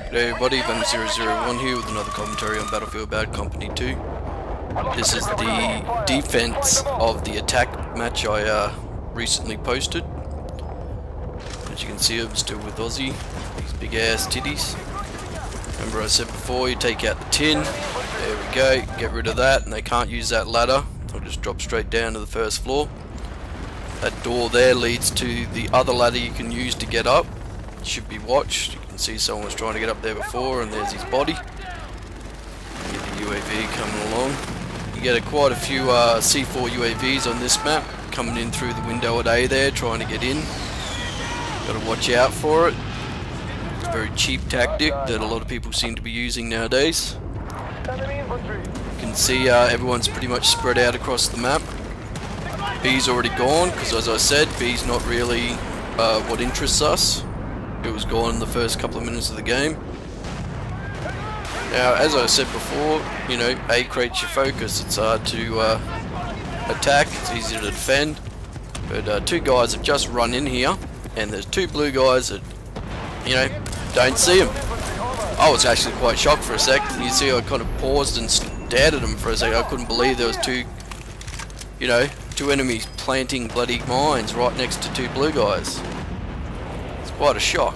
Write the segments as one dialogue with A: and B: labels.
A: G'day everybody, Venom001 here with another commentary on Battlefield Bad Company 2. This is the defense of the attack match I recently posted. As you can see, I'm still with Aussie, these big ass titties. Remember I said before, you take out the tin, there we go, get rid of that, and they can't use that ladder. They'll just drop straight down to the first floor. That door there leads to the other ladder you can use to get up. It should be watched. You can see someone was trying to get up there before, and there's his body. Get the UAV coming along. You get quite a few C4 UAVs on this map coming in through the window at A there, trying to get in. Got to watch out for it. It's a very cheap tactic that a lot of people seem to be using nowadays. You can see everyone's pretty much spread out across the map. B's already gone, because as I said, B's not really what interests us. It was gone in the first couple of minutes of the game. Now, as I said before, you know, A creates your focus. It's hard to attack, it's easy to defend. But two guys have just run in here, and there's two blue guys that, you know, don't see them. I was actually quite shocked for a sec. You see, I kind of paused and stared at them for a sec. I couldn't believe there was two enemies planting bloody mines right next to two blue guys. Quite a shock.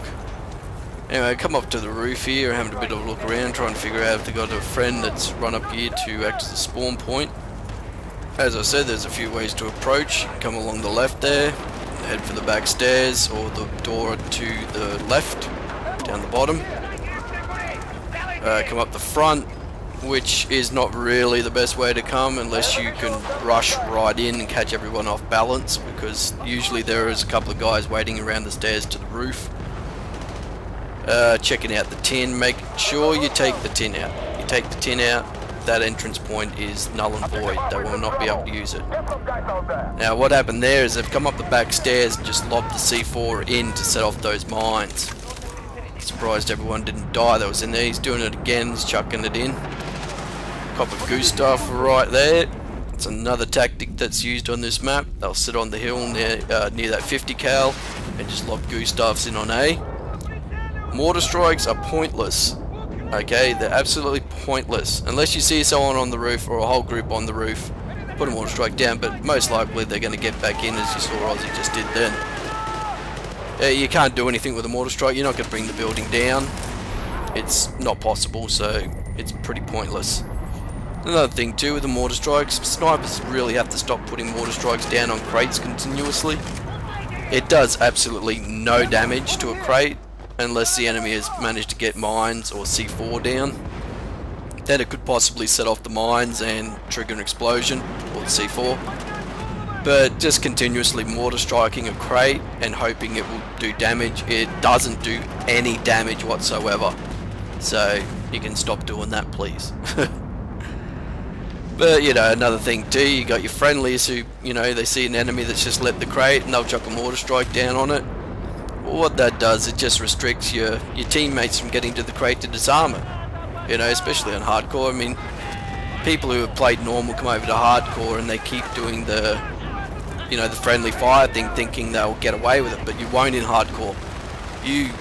A: Anyway, I come up to the roof here, having a bit of a look around, trying to figure out if they got a friend that's run up here to act as a spawn point. As I said, there's a few ways to approach. Come along the left there, head for the back stairs, or the door to the left, down the bottom. Come up the front, which is not really the best way to come unless you can rush right in and catch everyone off balance, because usually there is a couple of guys waiting around the stairs to the roof. Checking out the tin, make sure you take the tin out. You take the tin out, that entrance point is null and void. They will not be able to use it. Now what happened there is they've come up the back stairs and just lobbed the C4 in to set off those mines. Surprised everyone didn't die that was in there. He's doing it again, he's chucking it in. Copper Gustav right there. It's another tactic that's used on this map. They'll sit on the hill near that 50 cal and just lob Gustavs in on A. Mortar strikes are pointless. Okay, they're absolutely pointless. Unless you see someone on the roof or a whole group on the roof, put a mortar strike down, but most likely they're going to get back in, as you saw Aussie just did then. You can't do anything with a mortar strike. You're not going to bring the building down. It's not possible, so it's pretty pointless. Another thing too with the mortar strikes, snipers really have to stop putting mortar strikes down on crates continuously. It does absolutely no damage to a crate unless the enemy has managed to get mines or C4 down. Then it could possibly set off the mines and trigger an explosion, or the C4. But just continuously mortar striking a crate and hoping it will do damage, it doesn't do any damage whatsoever. So you can stop doing that, please. But, you know, another thing too, you got your friendlies who, you know, they see an enemy that's just let the crate and they'll chuck a mortar strike down on it. Well, what that does, it just restricts your teammates from getting to the crate to disarm it. You know, especially on hardcore. I mean, people who have played normal come over to hardcore and they keep doing the, you know, the friendly fire thing, thinking they'll get away with it, but you won't in hardcore. You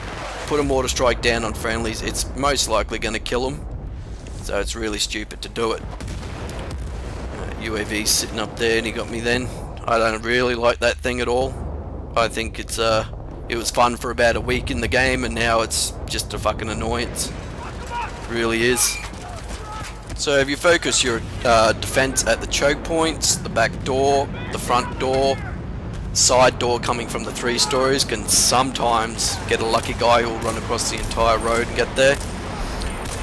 A: put a mortar strike down on friendlies, it's most likely going to kill them. So it's really stupid to do it. UAV sitting up there and he got me then. I don't really like that thing at all. I think it was fun for about a week in the game, and now it's just a fucking annoyance. It really is. So if you focus your defense at the choke points, the back door, the front door, side door coming from the 3 stories can sometimes get a lucky guy who'll run across the entire road and get there.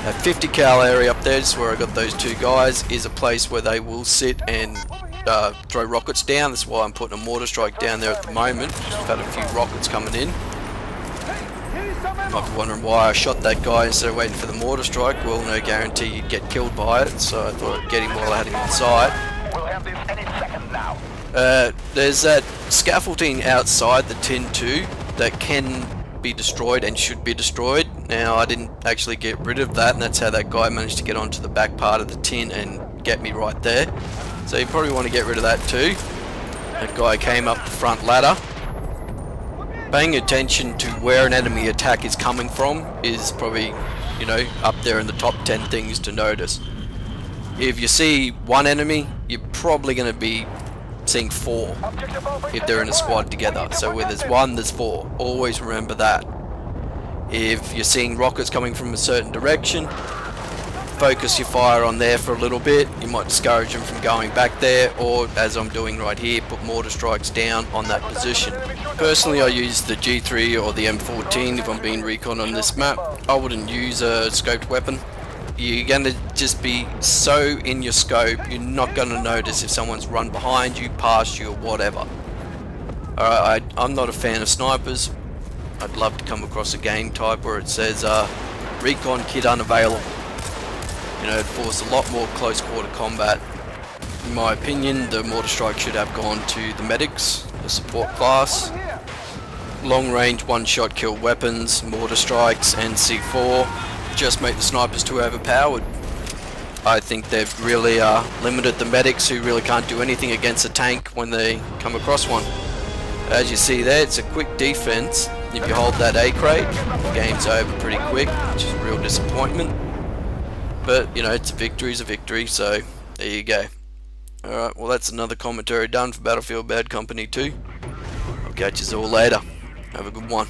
A: That 50 cal area up there, just where I got those two guys, is a place where they will sit and throw rockets down. That's why I'm putting a mortar strike down there at the moment. Just had a few rockets coming in. Might be wondering why I shot that guy instead of waiting for the mortar strike. Well, no guarantee you'd get killed by it, so I thought I'd get him while I had him in sight.
B: We'll have this any second now.
A: There's that scaffolding outside the tin too that can be destroyed and should be destroyed. Now I didn't actually get rid of that, and that's how that guy managed to get onto the back part of the tin and get me right there. So you probably want to get rid of that too. That guy came up the front ladder. Paying attention to where an enemy attack is coming from is probably you know, up there in the top 10 things to notice. If you see one enemy, you're probably going to be seeing 4 if they're in a squad together. So where there's 1, there's 4. Always remember that. If you're seeing rockets coming from a certain direction, focus your fire on there for a little bit. You might discourage them from going back there, or as I'm doing right here, put mortar strikes down on that position. Personally, I use the G3 or the M14 if I'm being recon on this map. I wouldn't use a scoped weapon. You're going to just be so in your scope, you're not going to notice if someone's run behind you, past you, or whatever. Alright, I'm not a fan of snipers. I'd love to come across a game type where it says recon kit unavailable. You know, it forced a lot more close quarter combat. In my opinion, the mortar strike should have gone to the medics, the support class. Long range one-shot kill weapons, mortar strikes and C4 just make the snipers too overpowered. I think they've really limited the medics, who really can't do anything against a tank when they come across one. As you see there, it's a quick defense. If you hold that A crate, the game's over pretty quick, which is a real disappointment. But, you know, it's a victory, so there you go. Alright, well that's another commentary done for Battlefield Bad Company 2. I'll catch you all later. Have a good one.